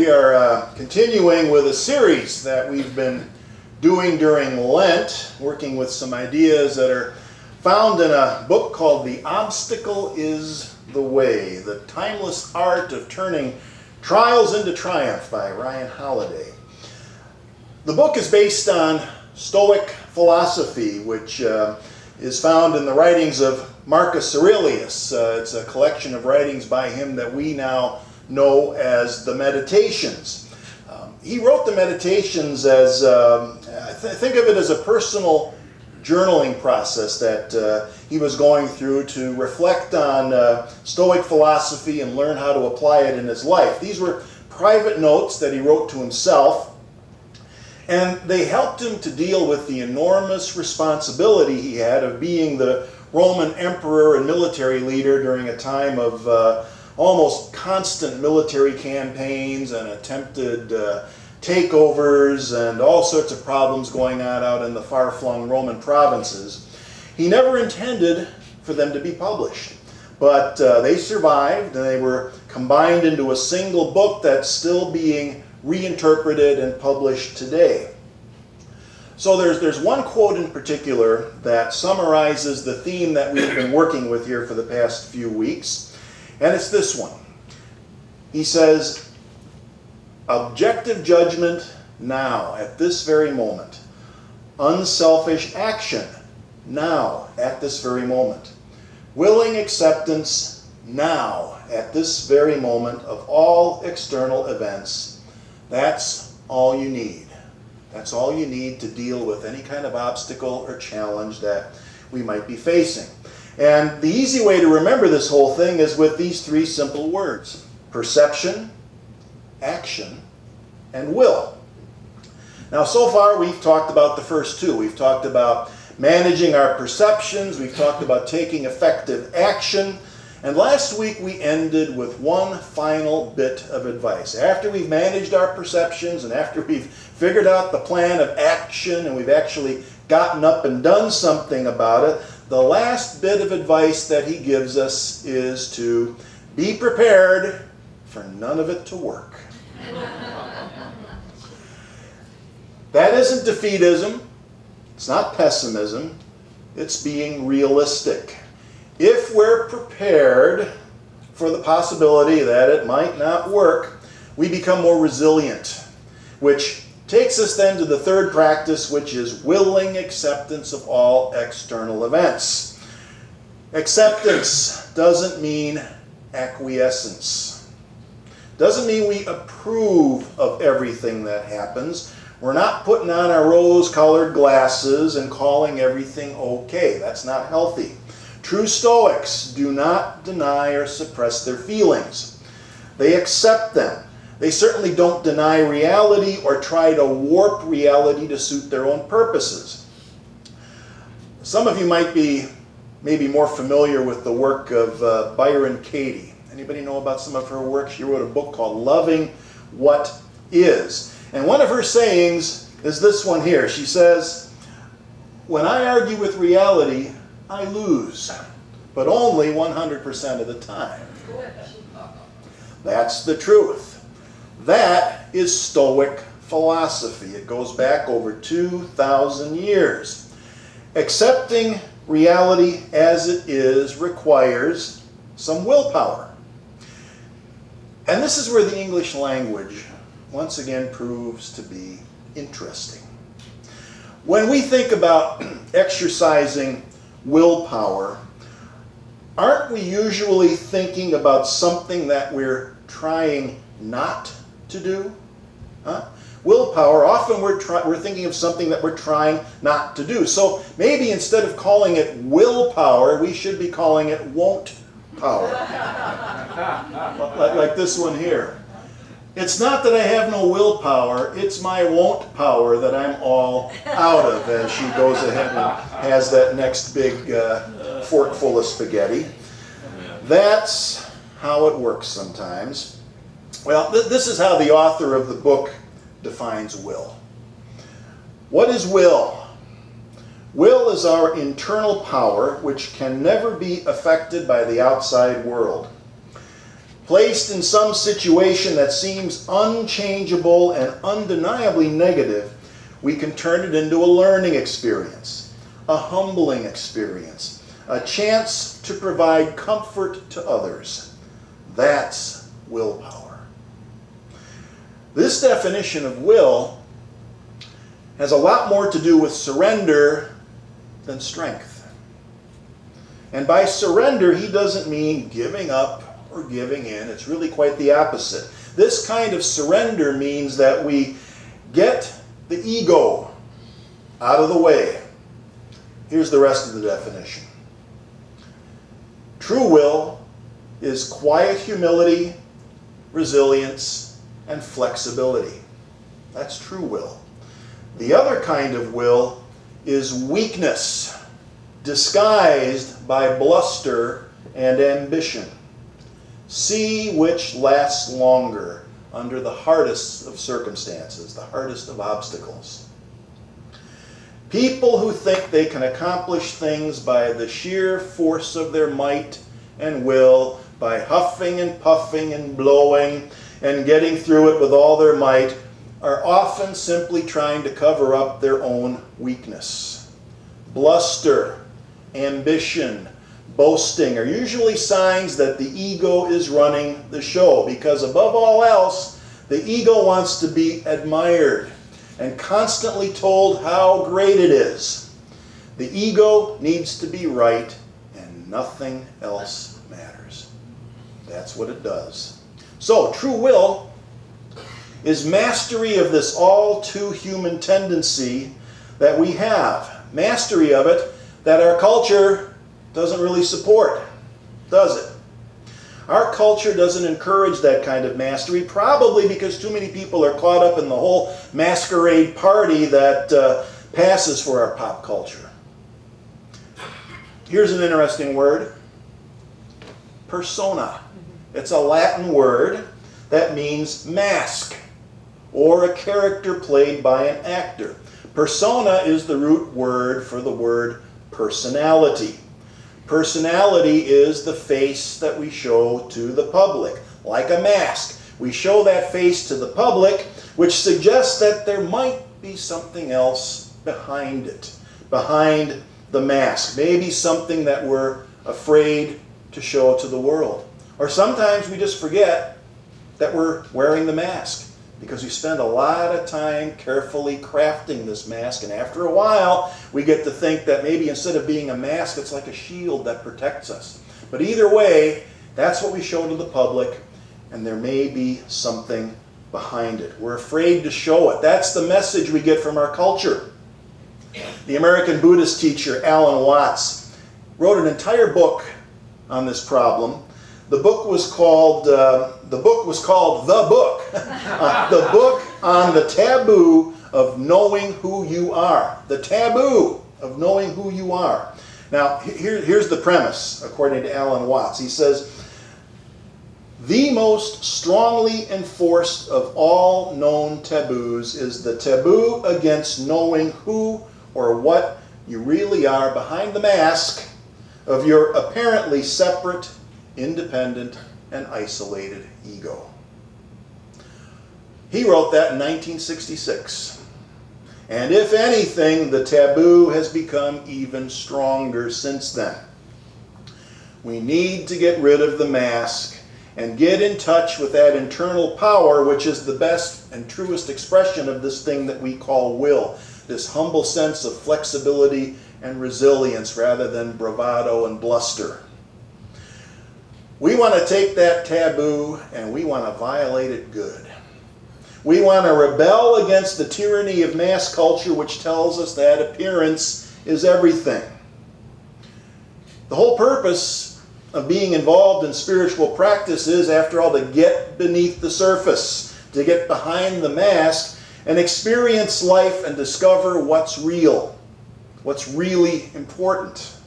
We are continuing with a series that we've been doing during Lent, working with some ideas that are found in a book called The Obstacle is the Way, The Timeless Art of Turning Trials into Triumph by Ryan Holiday. The book is based on Stoic philosophy, which is found in the writings of Marcus Aurelius. It's a collection of writings by him that we now know as the Meditations. He wrote the Meditations as, think of it as a personal journaling process that he was going through to reflect on Stoic philosophy and learn how to apply it in his life. These were private notes that he wrote to himself, and they helped him to deal with the enormous responsibility he had of being the Roman emperor and military leader during a time of almost constant military campaigns and attempted takeovers and all sorts of problems going on out in the far-flung Roman provinces. He never intended for them to be published, but they survived, and they were combined into a single book that's still being reinterpreted and published today. So there's one quote in particular that summarizes the theme that we've been working with here for the past few weeks. And it's this one. He says, "Objective judgment now, at this very moment. Unselfish action now, at this very moment. Willing acceptance now, at this very moment of all external events. That's all you need. That's all you need to deal with any kind of obstacle or challenge that we might be facing." And the easy way to remember this whole thing is with these three simple words: perception, action, and will. Now, so far we've talked about the first two. We've talked about managing our perceptions, we've talked about taking effective action, and last week we ended with one final bit of advice. After we've managed our perceptions and after we've figured out the plan of action and we've actually gotten up and done something about it, the last bit of advice that he gives us is to be prepared for none of it to work. That isn't defeatism. It's not pessimism. It's being realistic. If we're prepared for the possibility that it might not work, we become more resilient, which takes us then to the third practice, which is willing acceptance of all external events. Acceptance doesn't mean acquiescence. Doesn't mean we approve of everything that happens. We're not putting on our rose-colored glasses and calling everything okay. That's not healthy. True Stoics do not deny or suppress their feelings. They accept them. They certainly don't deny reality or try to warp reality to suit their own purposes. Some of you might be maybe more familiar with the work of Byron Katie. Anybody know about some of her work? She wrote a book called Loving What Is. And one of her sayings is this one here. She says, "When I argue with reality, I lose, but only 100% of the time." That's the truth. That is Stoic philosophy. It goes back over 2,000 years. Accepting reality as it is requires some willpower. And this is where the English language once again proves to be interesting. When we think about exercising willpower, aren't we usually thinking about something that we're trying not to do? Willpower, often we're thinking of something that we're trying not to do. So maybe instead of calling it willpower, we should be calling it won't power. like this one here. "It's not that I have no willpower, it's my won't power that I'm all out of," as she goes ahead and has that next big fork full of spaghetti. That's how it works sometimes. Well, this is how the author of the book defines will. What is will? Will is our internal power which can never be affected by the outside world. Placed in some situation that seems unchangeable and undeniably negative, we can turn it into a learning experience, a humbling experience, a chance to provide comfort to others. That's willpower. This definition of will has a lot more to do with surrender than strength. And by surrender, he doesn't mean giving up or giving in. It's really quite the opposite. This kind of surrender means that we get the ego out of the way. Here's the rest of the definition. True will is quiet humility, resilience, and flexibility. That's true will. The other kind of will is weakness, disguised by bluster and ambition. See which lasts longer under the hardest of circumstances, the hardest of obstacles. People who think they can accomplish things by the sheer force of their might and will, by huffing and puffing and blowing and getting through it with all their might, are often simply trying to cover up their own weakness. Bluster, ambition, boasting are usually signs that the ego is running the show, because above all else, the ego wants to be admired and constantly told how great it is. The ego needs to be right and nothing else matters. That's what it does. So, true will is mastery of this all too human tendency that we have. Mastery of it that our culture doesn't really support, does it? Our culture doesn't encourage that kind of mastery, probably because too many people are caught up in the whole masquerade party that passes for our pop culture. Here's an interesting word. Persona. It's a Latin word that means mask, or a character played by an actor. Persona is the root word for the word personality. Personality is the face that we show to the public, like a mask. We show that face to the public, which suggests that there might be something else behind it, behind the mask. Maybe something that we're afraid to show to the world. Or sometimes we just forget that we're wearing the mask, because we spend a lot of time carefully crafting this mask, and after a while we get to think that maybe instead of being a mask, it's like a shield that protects us. But either way, that's what we show to the public, and there may be something behind it. We're afraid to show it. That's the message we get from our culture. The American Buddhist teacher Alan Watts wrote an entire book on this problem. The book was called The Book, the book on the taboo of knowing who you are. The taboo of knowing who you are. Now, here's the premise, according to Alan Watts. He says, the most strongly enforced of all known taboos is the taboo against knowing who or what you really are behind the mask of your apparently separate, independent, and isolated ego. He wrote that in 1966. And if anything, the taboo has become even stronger since then. We need to get rid of the mask and get in touch with that internal power, which is the best and truest expression of this thing that we call will. This humble sense of flexibility and resilience rather than bravado and bluster. We want to take that taboo and we want to violate it good. We want to rebel against the tyranny of mass culture, which tells us that appearance is everything. The whole purpose of being involved in spiritual practice is, after all, to get beneath the surface, to get behind the mask and experience life and discover what's real, what's really important.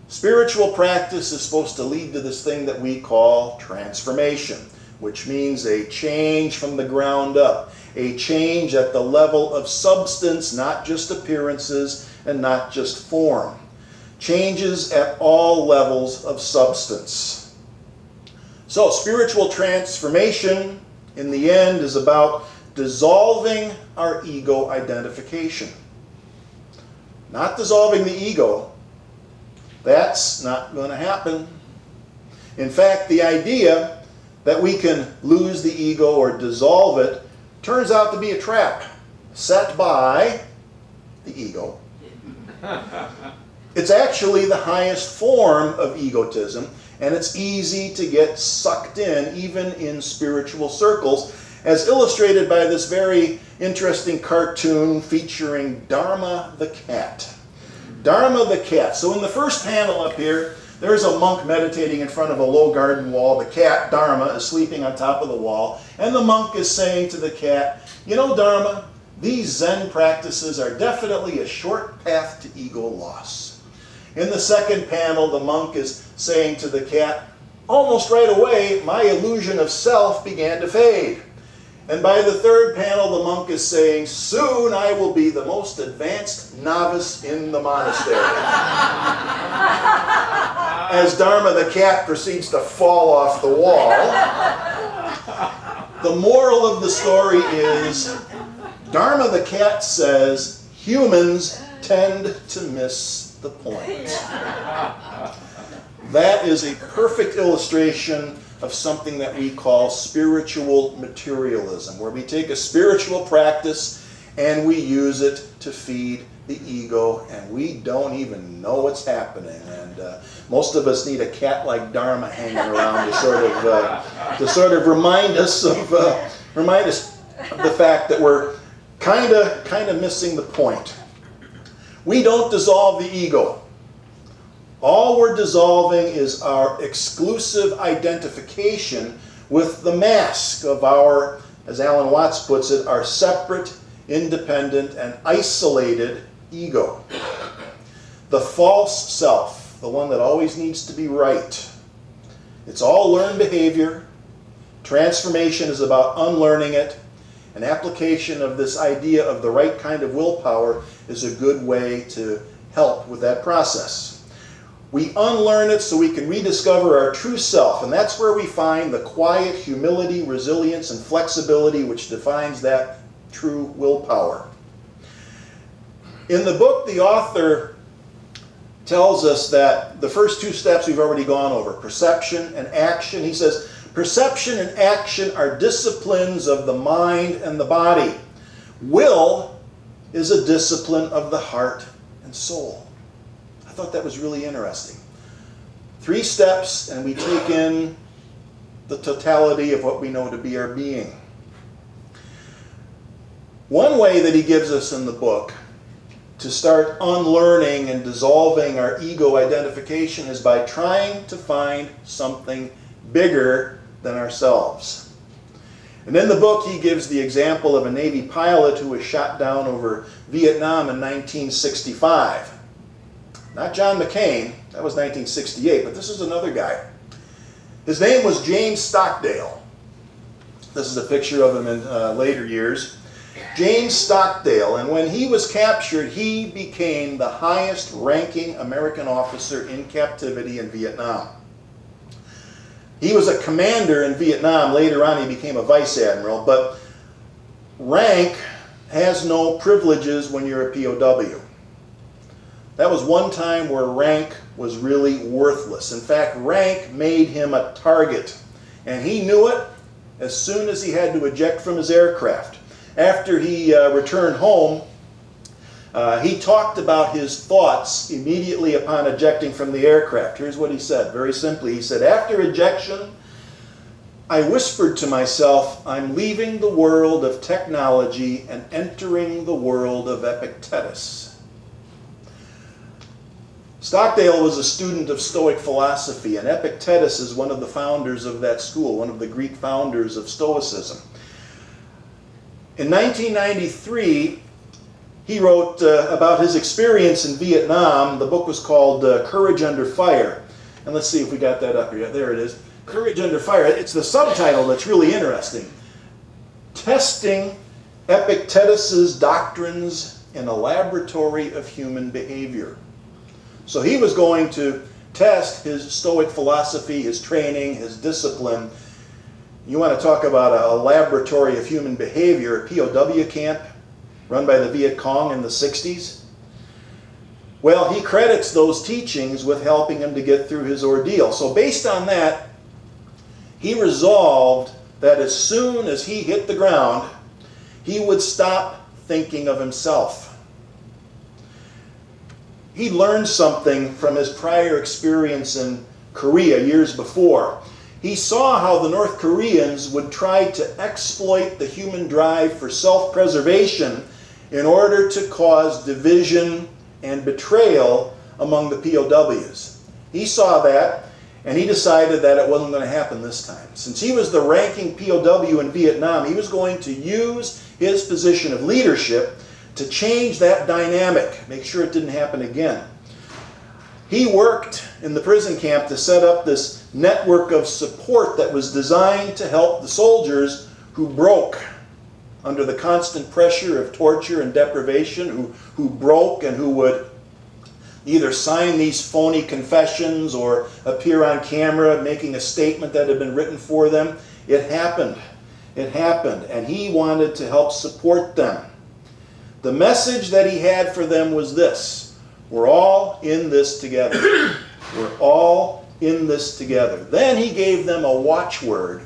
Spiritual practice is supposed to lead to this thing that we call transformation, which means a change from the ground up, a change at the level of substance, not just appearances and not just form. Changes at all levels of substance. So spiritual transformation in the end is about dissolving our ego identification. Not dissolving the ego. That's not going to happen. In fact, the idea that we can lose the ego or dissolve it turns out to be a trap set by the ego. It's actually the highest form of egotism, and it's easy to get sucked in, even in spiritual circles, as illustrated by this very interesting cartoon featuring Dharma the cat. Dharma the cat. So in the first panel up here, there's a monk meditating in front of a low garden wall. The cat, Dharma, is sleeping on top of the wall. And the monk is saying to the cat, "You know, Dharma, these Zen practices are definitely a short path to ego loss." In the second panel, the monk is saying to the cat, "Almost right away, my illusion of self began to fade." And by the third panel, the monk is saying, "Soon I will be the most advanced novice in the monastery." As Dharma the cat proceeds to fall off the wall. The moral of the story is, Dharma the cat says, humans tend to miss the point. That is a perfect illustration of something that we call spiritual materialism, where we take a spiritual practice and we use it to feed the ego, and we don't even know what's happening. And most of us need a cat like Dharma hanging around to sort of remind us of the fact that we're kind of missing the point. We don't dissolve the ego. All we're dissolving is our exclusive identification with the mask of our, as Alan Watts puts it, our separate, independent, and isolated ego. The false self, the one that always needs to be right. It's all learned behavior. Transformation is about unlearning it. An application of this idea of the right kind of willpower is a good way to help with that process. We unlearn it so we can rediscover our true self, and that's where we find the quiet humility, resilience, and flexibility which defines that true willpower. In the book, the author tells us that the first two steps we've already gone over, perception and action. He says, perception and action are disciplines of the mind and the body. Will is a discipline of the heart and soul. I thought that was really interesting. 3 steps, and we take in the totality of what we know to be our being. One way that he gives us in the book to start unlearning and dissolving our ego identification is by trying to find something bigger than ourselves. And in the book, he gives the example of a Navy pilot who was shot down over Vietnam in 1965. Not John McCain, that was 1968, but this is another guy. His name was James Stockdale. This is a picture of him in later years. James Stockdale, and when he was captured, he became the highest ranking American officer in captivity in Vietnam. He was a commander in Vietnam. Later on, he became a vice admiral, but rank has no privileges when you're a POW. That was one time where rank was really worthless. In fact, rank made him a target, and he knew it as soon as he had to eject from his aircraft. After he returned home, he talked about his thoughts immediately upon ejecting from the aircraft. Here's what he said, very simply. He said, "After ejection, I whispered to myself, I'm leaving the world of technology and entering the world of Epictetus." Stockdale was a student of Stoic philosophy, and Epictetus is one of the founders of that school, one of the Greek founders of Stoicism. In 1993, he wrote about his experience in Vietnam. The book was called Courage Under Fire. And let's see if we got that up here. There it is. Courage Under Fire. It's the subtitle that's really interesting. Testing Epictetus's doctrines in a laboratory of human behavior. So he was going to test his Stoic philosophy, his training, his discipline. You want to talk about a laboratory of human behavior, a POW camp run by the Viet Cong in the 60s? Well, he credits those teachings with helping him to get through his ordeal. So based on that, he resolved that as soon as he hit the ground, he would stop thinking of himself. He learned something from his prior experience in Korea years before. He saw how the North Koreans would try to exploit the human drive for self-preservation in order to cause division and betrayal among the POWs. He saw that, and he decided that it wasn't going to happen this time. Since he was the ranking POW in Vietnam, he was going to use his position of leadership to change that dynamic, make sure it didn't happen again. He worked in the prison camp to set up this network of support that was designed to help the soldiers who broke under the constant pressure of torture and deprivation, who broke and who would either sign these phony confessions or appear on camera making a statement that had been written for them. It happened. It happened. And he wanted to help support them. The message that he had for them was this: we're all in this together. We're all in this together. Then he gave them a watchword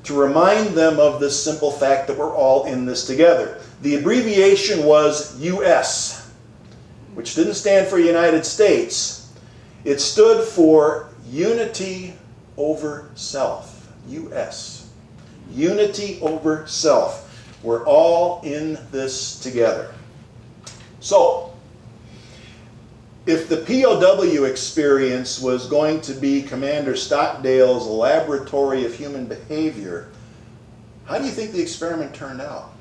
to remind them of this simple fact that we're all in this together. The abbreviation was US, which didn't stand for United States. It stood for Unity Over Self. US. Unity over self. We're all in this together. So, if the POW experience was going to be Commander Stockdale's laboratory of human behavior, how do you think the experiment turned out?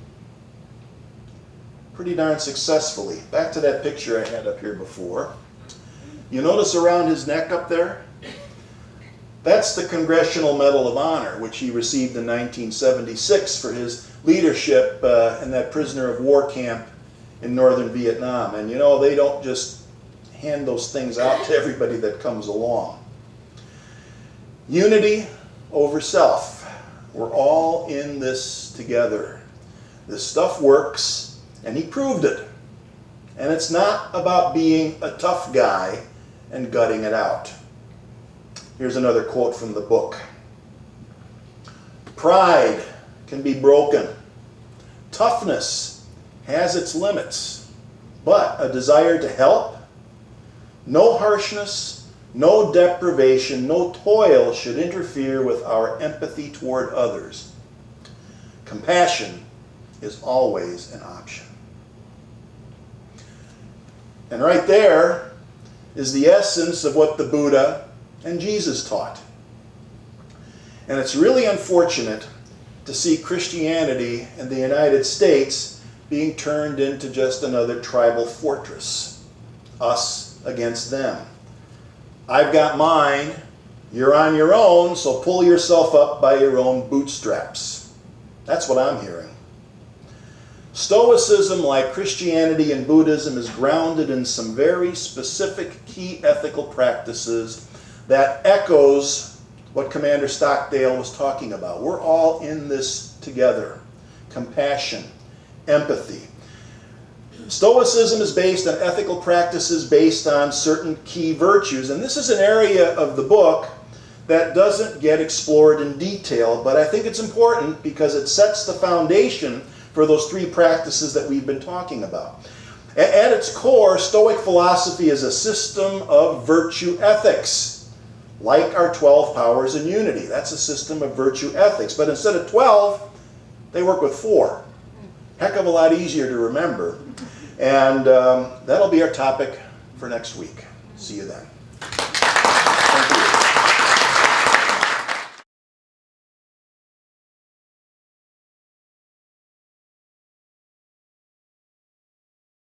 Pretty darn successfully. Back to that picture I had up here before. You notice around his neck up there? That's the Congressional Medal of Honor, which he received in 1976 for his leadership in that prisoner of war camp in northern Vietnam. And you know, they don't just hand those things out to everybody that comes along. Unity over self. We're all in this together. This stuff works, and he proved it. And it's not about being a tough guy and gutting it out. Here's another quote from the book. Pride can be broken. Toughness has its limits, but a desire to help, no harshness, no deprivation, no toil should interfere with our empathy toward others. Compassion is always an option. And right there is the essence of what the Buddha and Jesus taught. And it's really unfortunate to see Christianity in the United States being turned into just another tribal fortress. Us against them. I've got mine, you're on your own, so pull yourself up by your own bootstraps. That's what I'm hearing. Stoicism, like Christianity and Buddhism, is grounded in some very specific key ethical practices that echoes what Commander Stockdale was talking about. We're all in this together. Compassion, empathy. Stoicism is based on ethical practices based on certain key virtues. And this is an area of the book that doesn't get explored in detail, but I think it's important because it sets the foundation for those three practices that we've been talking about. At its core, Stoic philosophy is a system of virtue ethics. Like our 12 powers in unity. That's a system of virtue ethics. But instead of 12, they work with 4. Heck of a lot easier to remember. And that'll be our topic for next week. See you then.